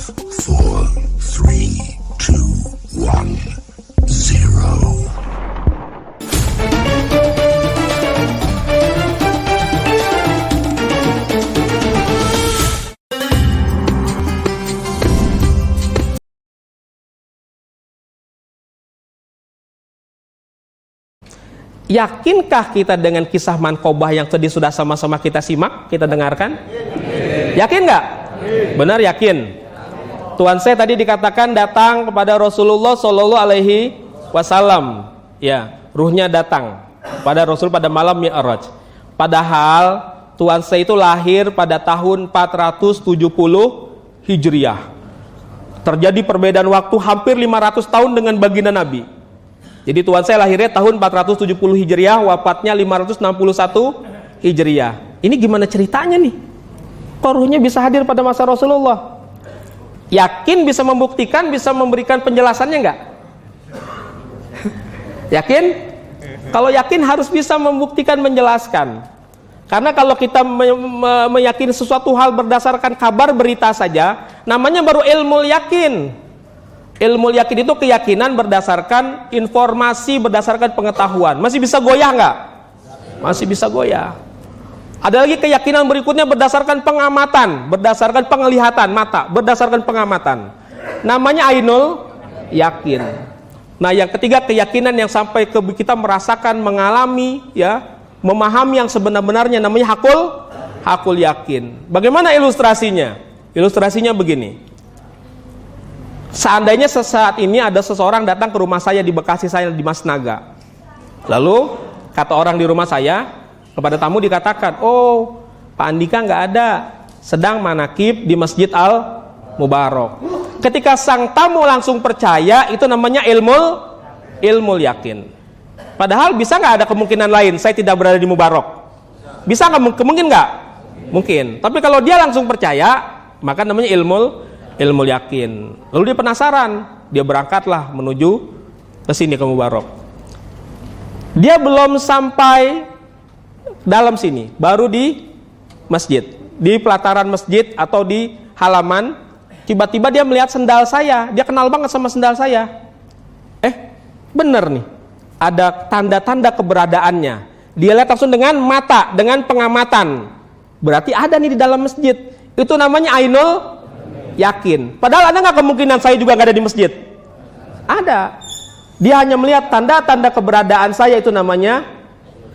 4, 3, 2, 1, 0. Yakinkah kita dengan kisah Mankobah yang tadi sudah sama-sama kita simak, kita dengarkan? Yakin nggak? Benar yakin. Tuhan saya tadi dikatakan datang kepada Rasulullah Shallallahu Alaihi Wasallam. Ya, ruhnya datang pada Rasul pada malam Mi'raj. Padahal Tuhan saya itu lahir pada tahun 470 Hijriah. Terjadi perbedaan waktu hampir 500 tahun dengan baginda Nabi. Jadi Tuhan saya lahirnya tahun 470 Hijriah, wafatnya 561 Hijriah. Ini gimana ceritanya nih? Kok ruhnya bisa hadir pada masa Rasulullah? Yakin bisa membuktikan, bisa memberikan penjelasannya enggak? Yakin? Kalau yakin harus bisa membuktikan, menjelaskan. Karena kalau kita meyakini sesuatu hal berdasarkan kabar berita saja, namanya baru ilmu yakin. Ilmu yakin itu keyakinan berdasarkan informasi, berdasarkan pengetahuan. Masih bisa goyah nggak? Masih bisa goyah. Ada lagi keyakinan berikutnya berdasarkan pengamatan, berdasarkan penglihatan mata, berdasarkan pengamatan. Namanya ainul yakin. Nah, yang ketiga keyakinan yang sampai ke kita merasakan, mengalami, ya, memahami yang sebenar-benarnya, namanya hakul yakin. Bagaimana ilustrasinya? Ilustrasinya begini. Seandainya sesaat ini ada seseorang datang ke rumah saya di Bekasi, saya di Masnaga. Lalu kata orang di rumah saya, kepada tamu dikatakan, oh Pak Andika nggak ada, sedang manakib di Masjid Al Mubarak. Ketika sang tamu langsung percaya, itu namanya ilmu yakin. Padahal bisa nggak ada kemungkinan lain, saya tidak berada di Mubarak? Bisa nggak? Mungkin nggak? Mungkin. Tapi kalau dia langsung percaya, maka namanya ilmu yakin. Lalu dia penasaran, dia berangkatlah menuju ke sini, ke Mubarak. Dia belum sampai dalam sini, baru di masjid, di pelataran masjid atau di halaman, tiba-tiba dia melihat sendal saya. Dia kenal banget sama sendal saya. Bener nih, ada tanda-tanda keberadaannya. Dia lihat langsung dengan mata, dengan pengamatan. Berarti ada nih di dalam masjid. Itu namanya ainul yakin. Padahal ada nggak kemungkinan saya juga nggak ada di masjid? Ada. Dia hanya melihat tanda-tanda keberadaan saya, itu namanya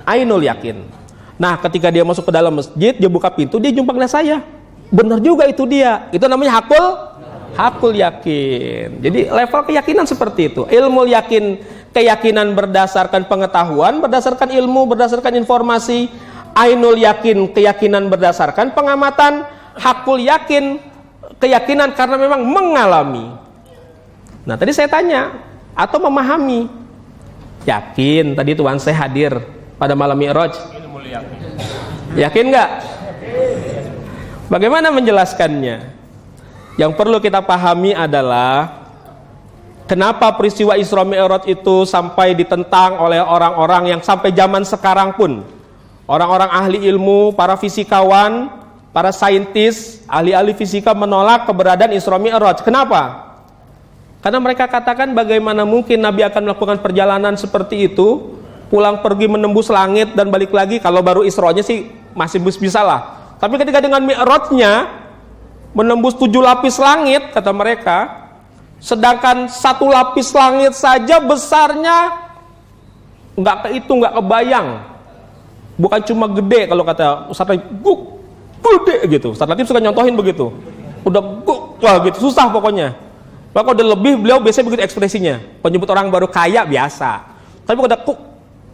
ainul yakin. Nah, ketika dia masuk ke dalam masjid, dia buka pintu, dia jumpa dengan saya. Benar juga itu dia. Itu namanya hakul yakin. Jadi level keyakinan seperti itu. Ilmu yakin, keyakinan berdasarkan pengetahuan, berdasarkan ilmu, berdasarkan informasi. Ainul yakin, keyakinan berdasarkan pengamatan. Hakul yakin, keyakinan karena memang mengalami. Nah, tadi saya tanya, atau memahami. Yakin tadi Tuhan saya hadir pada malam Mi'raj. Yakin nggak? Bagaimana menjelaskannya? Yang perlu kita pahami adalah kenapa peristiwa Isra Mi'raj itu sampai ditentang oleh orang-orang yang sampai zaman sekarang pun, orang-orang ahli ilmu, para fisikawan, para saintis, ahli-ahli fisika menolak keberadaan Isra Mi'raj. Kenapa? Karena mereka katakan bagaimana mungkin Nabi akan melakukan perjalanan seperti itu, pulang pergi menembus langit dan balik lagi. Kalau baru Isra-nya sih masih bisa lah. Tapi ketika dengan Mi'raj-nya menembus 7 lapis langit, kata mereka, sedangkan 1 lapis langit saja besarnya nggak kehitung, nggak kebayang. Bukan cuma gede, kalau kata Ustaz gede gitu. Ustaz Latif suka nyontohin begitu. Udah wah gitu, susah pokoknya. Kalau udah lebih, beliau biasanya begitu ekspresinya. Kalau nyebut orang baru kaya biasa. Tapi kalau udah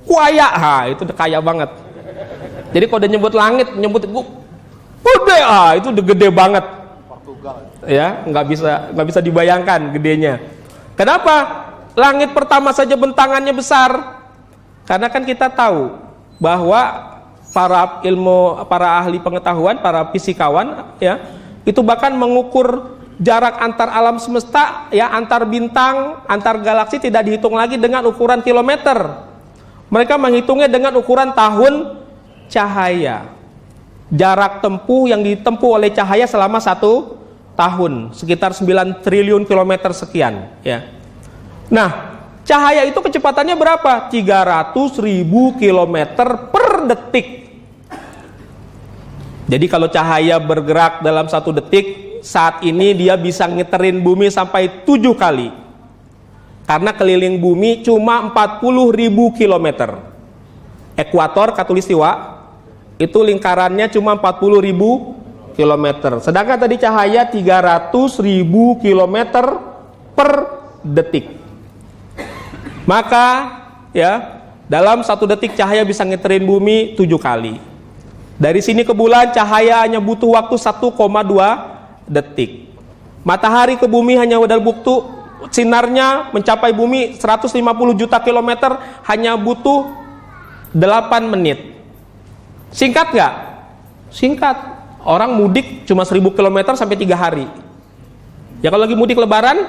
kaya, itu udah kaya banget. Jadi kalau udah nyebut langit, nyebut gede, itu udah gede banget. Portugal. Ya, nggak bisa dibayangkan gedenya. Kenapa? Langit pertama saja bentangannya besar. Karena kan kita tahu bahwa para ahli pengetahuan, para fisikawan, ya, itu bahkan mengukur jarak antar alam semesta, ya, antar bintang, antar galaksi tidak dihitung lagi dengan ukuran kilometer. Mereka menghitungnya dengan ukuran tahun cahaya. Jarak tempuh yang ditempuh oleh cahaya selama tahun, sekitar 9 triliun kilometer sekian, ya. Nah, cahaya itu kecepatannya berapa? 300.000 kilometer per detik. Jadi kalau cahaya bergerak dalam 1 detik, saat ini dia bisa ngiterin bumi sampai 7 kali. Karena keliling bumi cuma 40.000 kilometer. Ekuator Khatulistiwa itu lingkarannya cuma 40.000 kilometer. Sedangkan tadi cahaya 300.000 kilometer per detik. Maka ya, dalam 1 detik cahaya bisa ngiterin bumi 7 kali. Dari sini ke bulan cahaya hanya butuh waktu 1,2 detik. Matahari ke bumi hanya dalam waktu sinarnya mencapai bumi 150 juta kilometer hanya butuh 8 menit. Singkat gak? Singkat. Orang mudik cuma 1000 km sampai 3 hari. Ya kalau lagi mudik lebaran,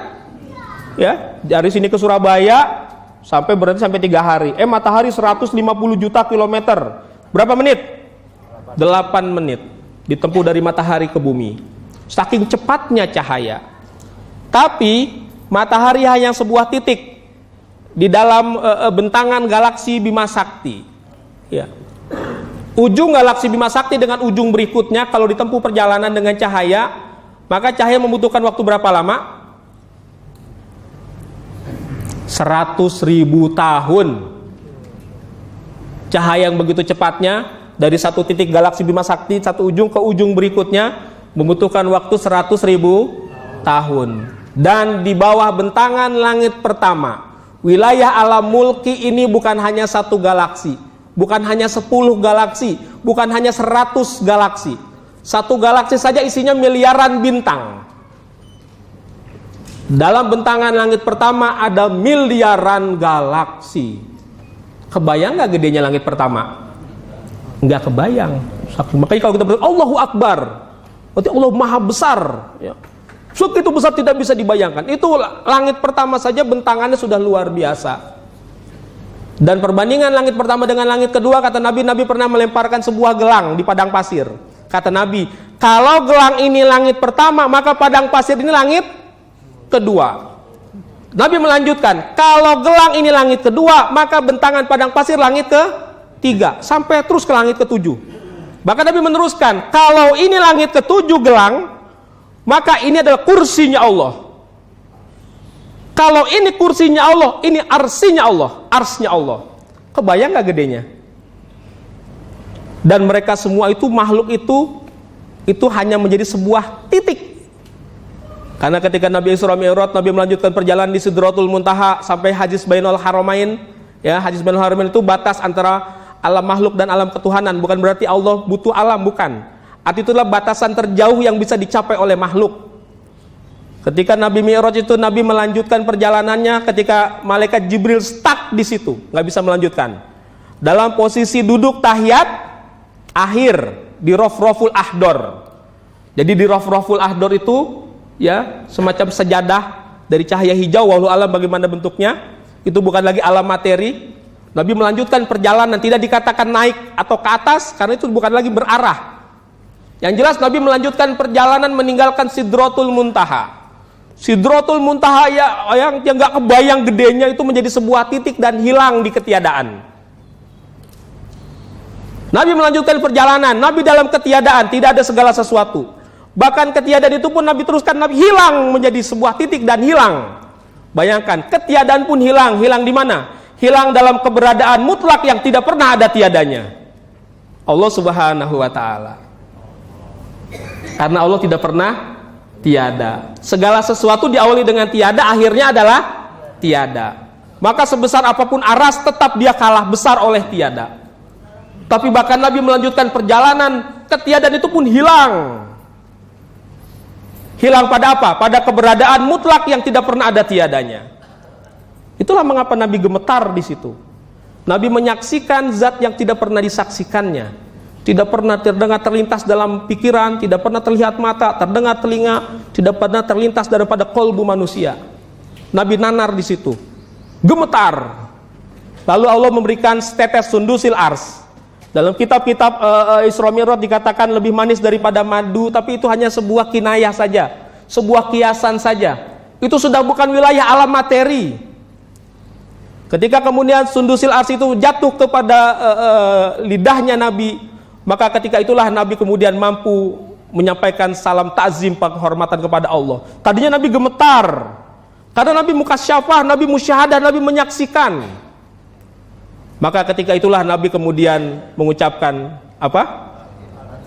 ya dari sini ke Surabaya sampai berarti sampai 3 hari. Matahari 150 juta kilometer. Berapa menit? 8 menit. Ditempuh dari matahari ke bumi. Saking cepatnya cahaya. Tapi matahari hanya sebuah titik di dalam bentangan galaksi Bima Sakti. Ya. Ujung galaksi Bima Sakti dengan ujung berikutnya kalau ditempuh perjalanan dengan cahaya, maka cahaya membutuhkan waktu berapa lama? 100.000 tahun. Cahaya yang begitu cepatnya dari 1 titik galaksi Bima Sakti, 1 ujung ke ujung berikutnya membutuhkan waktu 100.000 tahun. Dan di bawah bentangan langit pertama, wilayah alam mulki ini bukan hanya 1 galaksi, bukan hanya 10 galaksi, bukan hanya 100 galaksi. 1 galaksi saja isinya miliaran bintang. Dalam bentangan langit pertama ada miliaran galaksi. Kebayang gak gedenya langit pertama? Nggak kebayang. Makanya kalau kita berkata Allahu Akbar, berarti Allah Maha Besar, ya. Segitu besar tidak bisa dibayangkan. Itu langit pertama saja bentangannya sudah luar biasa. Dan perbandingan langit pertama dengan langit kedua, kata Nabi, Nabi pernah melemparkan sebuah gelang di padang pasir. Kata Nabi, kalau gelang ini langit pertama, maka padang pasir ini langit kedua. Nabi melanjutkan, kalau gelang ini langit kedua, maka bentangan padang pasir langit ke-3, sampai terus ke langit ke-7. Bahkan Nabi meneruskan, kalau ini langit ke-7 gelang, maka ini adalah kursinya Allah. Kalau ini kursinya Allah, ini arsinya Allah, arsnya Allah. Kebayang gak gedenya? Dan mereka semua itu, makhluk itu hanya menjadi sebuah titik. Karena ketika Nabi Isra Mi'raj, Nabi melanjutkan perjalanan di Sidratul Muntaha sampai Hajiz Bainul Haramain. Ya, Hajiz Bainul Haramain itu batas antara alam makhluk dan alam ketuhanan. Bukan berarti Allah butuh alam, bukan. Arti itulah batasan terjauh yang bisa dicapai oleh makhluk. Ketika Nabi Mi'raj itu, Nabi melanjutkan perjalanannya ketika malaikat Jibril stuck di situ, nggak bisa melanjutkan. Dalam posisi duduk tahiyat akhir di Rafraful Ahdor. Jadi di Rafraful Ahdor itu, ya, semacam sejadah dari cahaya hijau, wallahu alam bagaimana bentuknya. Itu bukan lagi alam materi. Nabi melanjutkan perjalanan, tidak dikatakan naik atau ke atas, karena itu bukan lagi berarah. Yang jelas Nabi melanjutkan perjalanan meninggalkan Sidratul Muntaha. Sidratul Muntaha yang nggak kebayang gedenya itu menjadi sebuah titik dan hilang di ketiadaan. Nabi melanjutkan perjalanan, Nabi dalam ketiadaan, tidak ada segala sesuatu. Bahkan ketiadaan itu pun Nabi teruskan, Nabi hilang menjadi sebuah titik dan hilang. Bayangkan, ketiadaan pun hilang. Hilang di mana? Hilang dalam keberadaan mutlak yang tidak pernah ada tiadanya. Allah Subhanahu wa Ta'ala. Karena Allah tidak pernah tiada. Segala sesuatu diawali dengan tiada, akhirnya adalah tiada. Maka sebesar apapun aras, tetap dia kalah besar oleh tiada. Tapi bahkan Nabi melanjutkan perjalanan, ketiadaan itu pun hilang. Hilang pada apa? Pada keberadaan mutlak yang tidak pernah ada tiadanya. Itulah mengapa Nabi gemetar di situ. Nabi menyaksikan zat yang tidak pernah disaksikannya. Tidak pernah terdengar terlintas dalam pikiran, tidak pernah terlihat mata, terdengar telinga, tidak pernah terlintas daripada kolbu manusia. Nabi nanar di situ, gemetar. Lalu Allah memberikan setetes sundusil ars. Dalam kitab-kitab Isra Mi'raj dikatakan lebih manis daripada madu, tapi itu hanya sebuah kinayah saja, sebuah kiasan saja. Itu sudah bukan wilayah alam materi. Ketika kemudian sundusil arsy itu jatuh kepada lidahnya Nabi, maka ketika itulah Nabi kemudian mampu menyampaikan salam takzim penghormatan kepada Allah. Tadinya Nabi gemetar, karena Nabi mukasyafah, Nabi musyahadah, Nabi menyaksikan. Maka ketika itulah Nabi kemudian mengucapkan apa?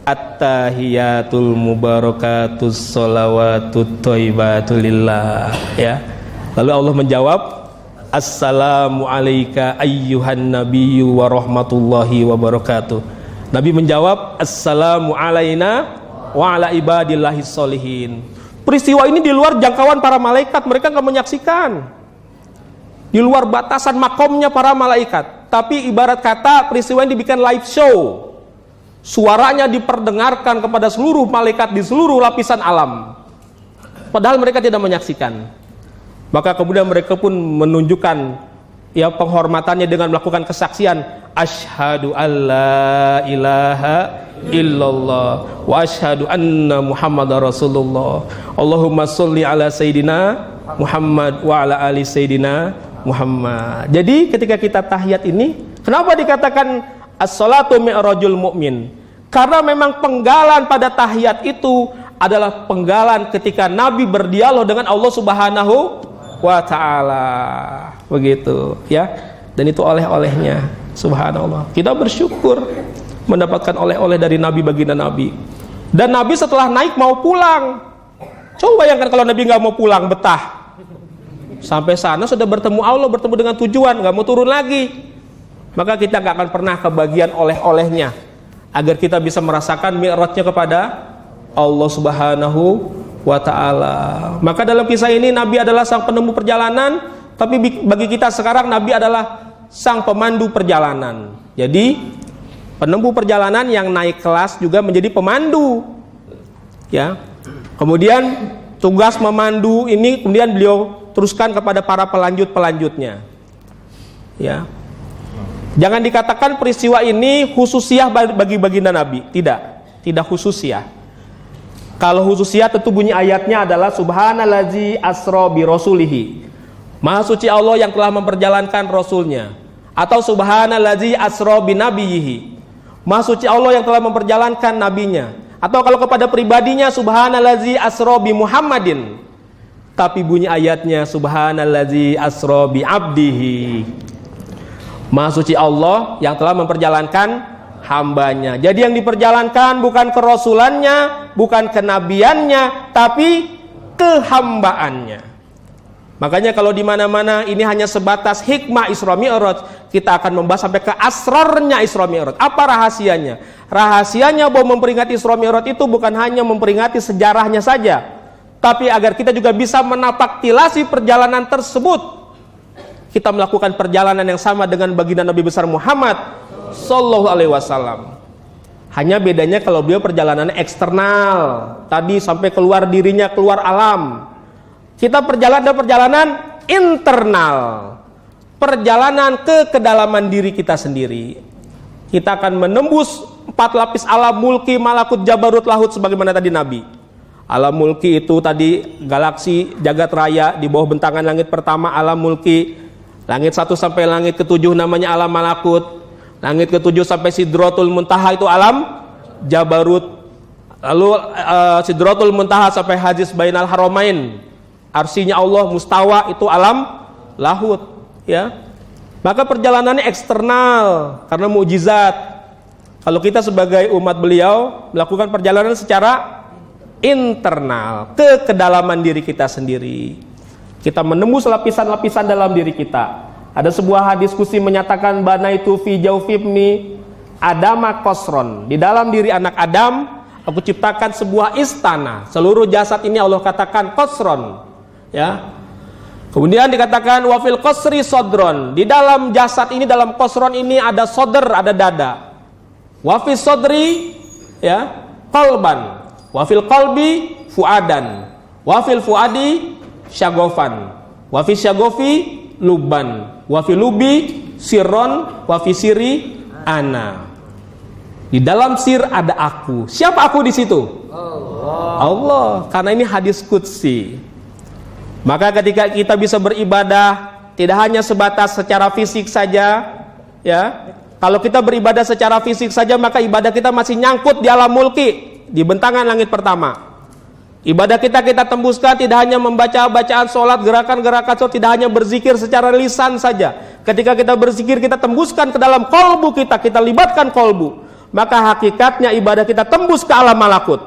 At-tahiyatul mubarakatus sholawatut thayyibatul lillah, ya. Lalu Allah menjawab, Assalamu alayka ayyuhan nabiyyu wa rahmatullahi wa barakatuh. Nabi menjawab, Assalamu alayna wa ala ibadillahis sholihin. Peristiwa ini di luar jangkauan para malaikat, mereka nggak menyaksikan, di luar batasan makomnya para malaikat. Tapi ibarat kata peristiwa ini dibikin live show, suaranya diperdengarkan kepada seluruh malaikat di seluruh lapisan alam, padahal mereka tidak menyaksikan. Maka kemudian mereka pun menunjukkan ya penghormatannya dengan melakukan kesaksian, asyhadu alla ilaha illallah wa asyhadu anna muhammadar rasulullah. Allahumma sholli ala sayyidina Muhammad wa ala ali sayyidina Muhammad. Jadi ketika kita tahiyat ini, kenapa dikatakan as-sholatu mi'rajul mu'min? Karena memang penggalan pada tahiyat itu adalah penggalan ketika Nabi berdialog dengan Allah Subhanahu wa ta'ala. Begitu ya. Dan itu oleh-olehnya. Subhanallah. Kita bersyukur mendapatkan oleh-oleh dari Nabi, baginda Nabi. Dan Nabi setelah naik mau pulang. Coba bayangkan kalau Nabi nggak mau pulang, betah. Sampai sana sudah bertemu Allah, bertemu dengan tujuan, nggak mau turun lagi. Maka kita nggak akan pernah kebagian oleh-olehnya, agar kita bisa merasakan mi'rajnya kepada Allah Subhanahu wa ta'ala. Maka dalam kisah ini Nabi adalah sang penemu perjalanan, tapi bagi kita sekarang Nabi adalah sang pemandu perjalanan. Jadi penempuh perjalanan yang naik kelas juga menjadi pemandu, ya. Kemudian tugas memandu ini kemudian beliau teruskan kepada para pelanjutnya, ya. Jangan dikatakan peristiwa ini khususiyah bagi baginda Nabi, tidak khususiyah. Kalau khususiyah tentu bunyi ayatnya adalah subhanallazi asra bi rasulihi, maha suci Allah yang telah memperjalankan rasulnya, atau subhanallazi asra bi nabiyhi, maha suci Allah yang telah memperjalankan nabinya, atau kalau kepada pribadinya subhanallazi asra bi Muhammadin. Tapi bunyi ayatnya subhanallazi asra bi abdihi, maha suci Allah yang telah memperjalankan hambanya. Jadi yang diperjalankan bukan kerasulannya, bukan kenabiannya, tapi kehambaannya. Makanya kalau di mana-mana ini hanya sebatas hikmah Isra Mi'raj, kita akan membahas sampai ke asrarnya Isra Mi'raj. Apa rahasianya? Rahasianya bahwa memperingati Isra Mi'raj itu bukan hanya memperingati sejarahnya saja, tapi agar kita juga bisa menapaktilasi perjalanan tersebut. Kita melakukan perjalanan yang sama dengan baginda Nabi besar Muhammad Sallallahu Alaihi Wasallam. Hanya bedanya kalau beliau perjalanan eksternal, tadi sampai keluar dirinya, keluar alam. Kita perjalanan internal, perjalanan ke kedalaman diri kita sendiri. Kita akan menembus 4 lapis alam mulki, malakut, jabarut, lahut, sebagaimana tadi Nabi. Alam mulki itu tadi galaksi jagat raya, di bawah bentangan langit pertama alam mulki. Langit 1 sampai langit ke-7 namanya alam malakut. Langit ke-7 sampai Sidratul Muntaha itu alam jabarut. Lalu Sidratul Muntaha sampai Hajiz Bainal Haramain, arsinya Allah mustawa, itu alam lahut, ya. Maka perjalanannya eksternal karena mukjizat. Kalau kita sebagai umat beliau melakukan perjalanan secara internal, ke kedalaman diri kita sendiri. Kita menembus lapisan-lapisan dalam diri kita. Ada sebuah diskusi menyatakan banaitu fi jawfibni adama qasron. Di dalam diri anak Adam aku ciptakan sebuah istana. Seluruh jasad ini Allah katakan qasron, ya. Kemudian dikatakan wafil qasri sodron. Di dalam jasad ini, dalam qasron ini ada sodr, ada dada. Wafil sodri, ya, qalban. Wafil qalbi fuadan, wafil fuadi syagofan, wafil syagofi luban, wafil lubi sirron, wafil siri ana. Di dalam sir ada aku. Siapa aku di situ? Allah. Allah. Karena ini hadis qudsi. Maka ketika kita bisa beribadah tidak hanya sebatas secara fisik saja, ya. Kalau kita beribadah secara fisik saja, maka ibadah kita masih nyangkut di alam mulki, di bentangan langit pertama. Ibadah kita tembuskan tidak hanya membaca bacaan sholat, gerakan-gerakan sholat, tidak hanya berzikir secara lisan saja. Ketika kita berzikir, kita tembuskan ke dalam kolbu kita libatkan kolbu. Maka hakikatnya ibadah kita tembus ke alam malakut.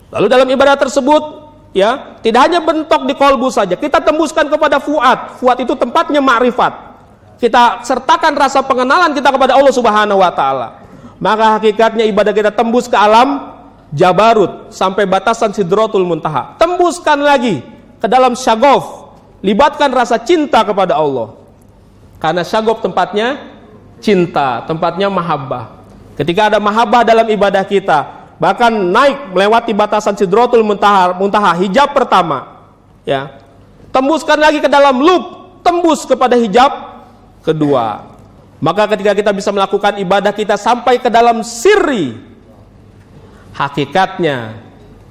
Lalu dalam ibadah tersebut, ya, tidak hanya bentok di kolbu saja, kita tembuskan kepada fuad. Fuad itu tempatnya ma'rifat. Kita sertakan rasa pengenalan kita kepada Allah Subhanahu wa taala. Maka hakikatnya ibadah kita tembus ke alam Jabarut sampai batasan Sidratul Muntaha. Tembuskan lagi ke dalam syagof. Libatkan rasa cinta kepada Allah. Karena syagof tempatnya cinta, tempatnya mahabbah. Ketika ada mahabbah dalam ibadah kita, bahkan naik melewati batasan Sidratul Muntaha, hijab pertama, ya. Tembuskan lagi ke dalam loop, tembus kepada hijab kedua. Maka ketika kita bisa melakukan ibadah kita sampai ke dalam sirri, hakikatnya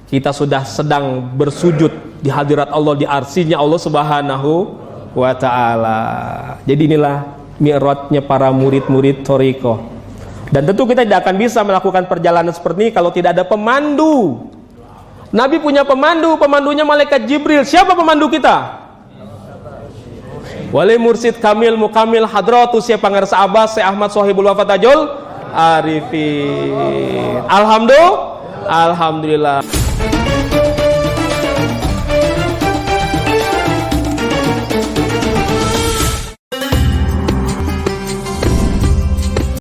kita sudah sedang bersujud di hadirat Allah, di arsinya Allah Subhanahu wa ta'ala. Jadi inilah mi'rajnya para murid-murid thariqah. Dan tentu kita tidak akan bisa melakukan perjalanan seperti ini kalau tidak ada pemandu. Nabi punya pemandu, pemandunya malaikat Jibril. Siapa pemandu kita? Wali mursid kamil mukamil hadratu Syekh Pangarsa Abbas Syekh Ahmad Sohibul Wafatajul Arifin. Alhamdulillah.